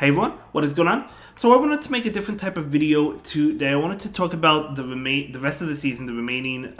Hey everyone, what is going on? So I wanted to make a different type of video today. I wanted to talk about the rest of the season, the remaining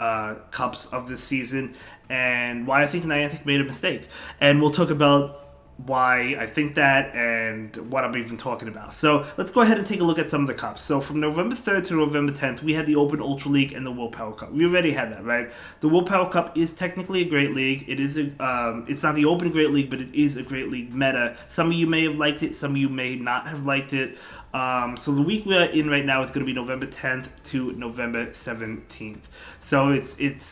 cups of this season, and why I think Niantic made a mistake. And we'll talk about why I think that and what I'm even talking about. So let's go ahead and take a look at some of the cups. So from November 3rd to November 10th, we had the Open Ultra League and the Willpower Cup. We already had that, right? The Willpower Cup is technically a great league. It is it's not the Open Great League, but it is a great league meta. Some of you may have liked it, some of you may not have liked it. So the week we're in right now is going to be November 10th to November 17th. So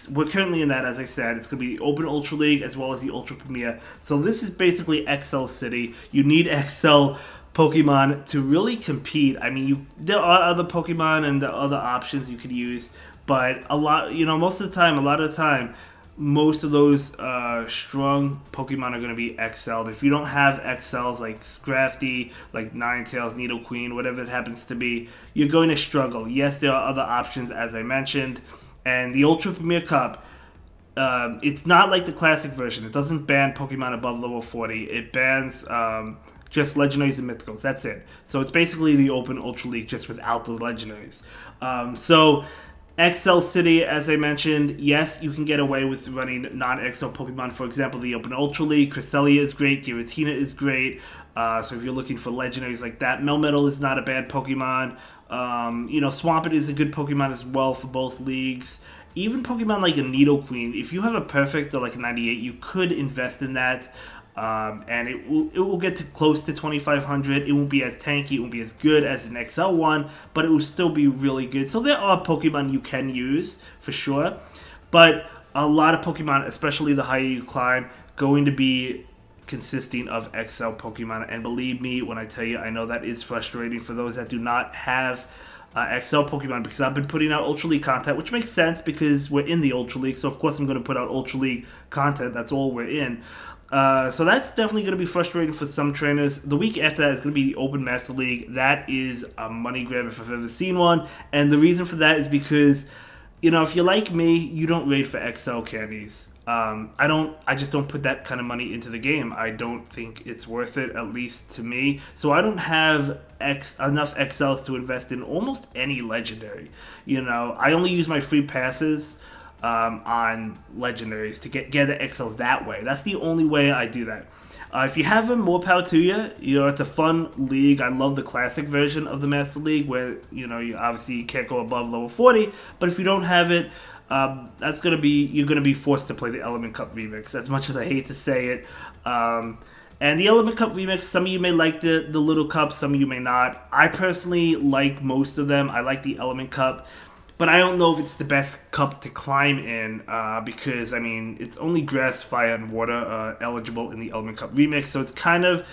we're currently in that, as I said. It's going to be the Open Ultra League as well as the Ultra Premier. So this is basically XL City. You need XL Pokemon to really compete. I mean, there are other Pokemon and there are other options you could use, but a lot of the time, most of those strong Pokemon are going to be XL'd. If you don't have XLs like Scrafty, like Ninetales, Nidoqueen, whatever it happens to be, you're going to struggle. Yes, there are other options, as I mentioned. And the Ultra Premier Cup, it's not like the classic version. It doesn't ban Pokemon above level 40. It bans just Legendaries and Mythicals. That's it. So it's basically the Open Ultra League just without the Legendaries. So XL City, as I mentioned, yes, you can get away with running non-XL Pokemon. For example, the Open Ultra League, Cresselia is great, Giratina is great. So if you're looking for legendaries like that, Melmetal is not a bad Pokemon. Swampert is a good Pokemon as well for both leagues. Even Pokemon like a Nidoqueen, if you have a perfect or like a 98, you could invest in that. And it will get to close to 2,500. It won't be as tanky, it won't be as good as an XL one, but it will still be really good. So there are Pokemon you can use for sure, but a lot of Pokemon, especially the higher you climb, going to be consisting of XL Pokemon. And believe me when I tell you, I know that is frustrating for those that do not have XL Pokemon, because I've been putting out Ultra League content, which makes sense because we're in the Ultra League. So of course I'm going to put out Ultra League content. That's all we're in. So that's definitely going to be frustrating for some trainers. The week after that is going to be the Open Master League. That is a money grab if I've ever seen one. And the reason for that is because, if you're like me, you don't raid for XL candies. I just don't put that kind of money into the game. I don't think it's worth it, at least to me. So I don't have enough XLs to invest in almost any legendary. I only use my free passes on legendaries to get the XLs that way. That's the only way I do that. If you have them, more power to you. It's a fun league. I love the classic version of the Master League where, you obviously can't go above level 40. But if you don't have it, you're going to be forced to play the Element Cup Remix, as much as I hate to say it. And the Element Cup Remix, some of you may like the little cup, some of you may not. I personally like most of them. I like the Element Cup. But I don't know if it's the best cup to climb in because, it's only grass, fire, and water eligible in the Element Cup Remix. So it's kind of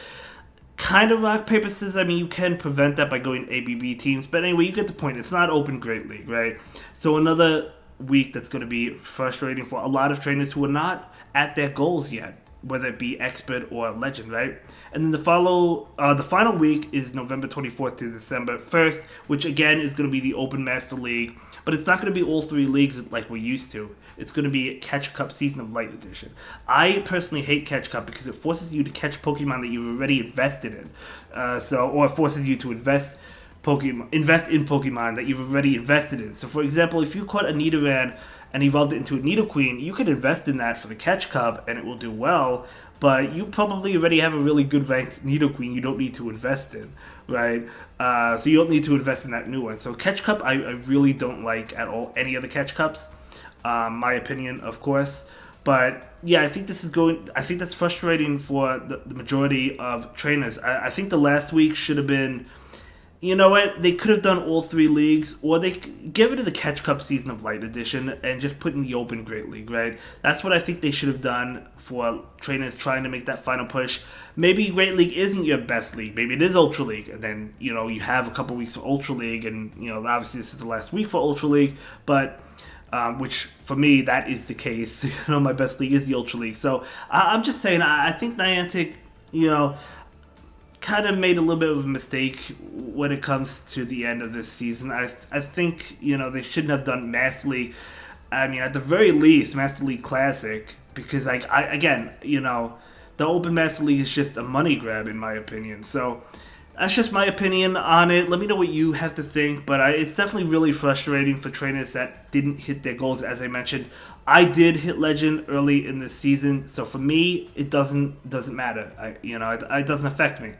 rock, paper, scissors. You can prevent that by going ABB teams. But anyway, you get the point. It's not Open Great League, right? So another week that's going to be frustrating for a lot of trainers who are not at their goals yet, whether it be Expert or Legend, right? And then the final week is November 24th to December 1st, which again is going to be the Open Master League. But it's not going to be all three leagues like we're used to. It's going to be Catch Cup Season of Light Edition. I personally hate Catch Cup because it forces you to catch Pokemon that you've already invested in. Or it forces you to invest in Pokemon that you've already invested in. So for example, if you caught a Nidoran and evolved it into a Nidoqueen, you could invest in that for the Catch Cup and it will do well, but you probably already have a really good ranked Nidoqueen you don't need to invest in, right? So you don't need to invest in that new one. So Catch Cup, I really don't like at all any of the Catch Cups, my opinion, of course. But yeah, I think that's frustrating for the majority of trainers. I think the last week should have been, you know what, they could have done all three leagues, or they get rid of the Catch Cup Season of Light Edition and just put in the Open Great League, right? That's what I think they should have done for trainers trying to make that final push. Maybe Great League isn't your best league. Maybe it is Ultra League, and then, you have a couple weeks for Ultra League, and, obviously this is the last week for Ultra League, but which for me, that is the case. My best league is the Ultra League. So I'm just saying, I think Niantic, kind of made a little bit of a mistake when it comes to the end of this season. I think, they shouldn't have done Master League. At the very least, Master League Classic, because, again, the Open Master League is just a money grab, in my opinion. So that's just my opinion on it. Let me know what you have to think. But it's definitely really frustrating for trainers that didn't hit their goals. As I mentioned, I did hit legend early in this season, so for me, it doesn't matter. It doesn't affect me.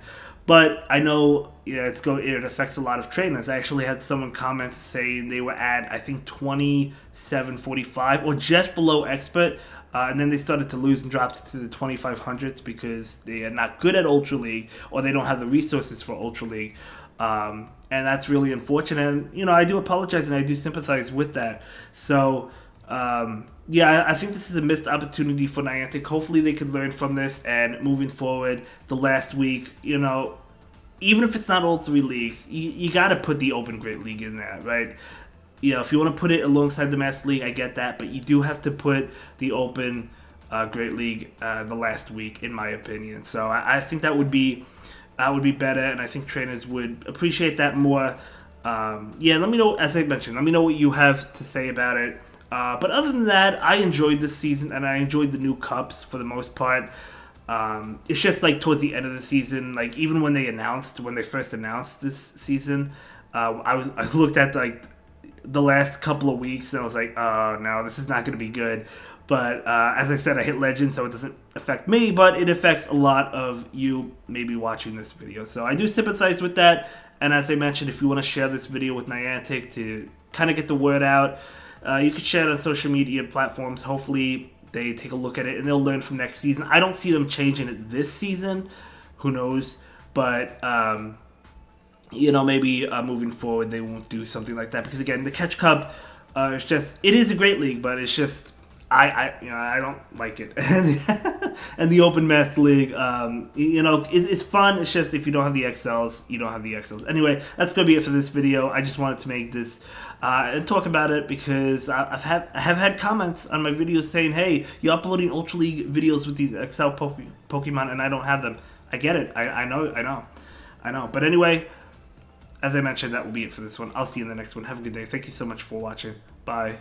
But I know, it affects a lot of trainers. I actually had someone comment saying they were at, I think, 2745 or just below expert. And then they started to lose and dropped to the 2500s because they are not good at Ultra League or they don't have the resources for Ultra League. And that's really unfortunate. And, I do apologize and I do sympathize with that. So, I think this is a missed opportunity for Niantic. Hopefully they can learn from this, and moving forward, the last week, even if it's not all 3 leagues, you got to put the Open Great League in there, right? If you want to put it alongside the Master League, I get that, but you do have to put the Open Great League the last week, in my opinion. So I think that would be better, and I think trainers would appreciate that more. Let me know, as I mentioned, let me know what you have to say about it. But other than that, I enjoyed this season, and I enjoyed the new cups for the most part. It's just like towards the end of the season, like even when they first announced this season, I looked at like the last couple of weeks and I was like, oh no, this is not going to be good. But as I said, I hit legend, so it doesn't affect me, but it affects a lot of you maybe watching this video. So I do sympathize with that. And as I mentioned, if you want to share this video with Niantic to kind of get the word out, you could share it on social media platforms. Hopefully they take a look at it and they'll learn from next season. I don't see them changing it this season. Who knows? But, maybe moving forward they won't do something like that. Because, again, the Catch Cup, it is a great league, but it's just, I don't like it. And the Open Master League, it's fun. It's just if you don't have the XLs, you don't have the XLs. Anyway, that's going to be it for this video. I just wanted to make this and talk about it because I have had comments on my videos saying, hey, you're uploading Ultra League videos with these XL Pokemon and I don't have them. I get it. I know. But anyway, as I mentioned, that will be it for this one. I'll see you in the next one. Have a good day. Thank you so much for watching. Bye.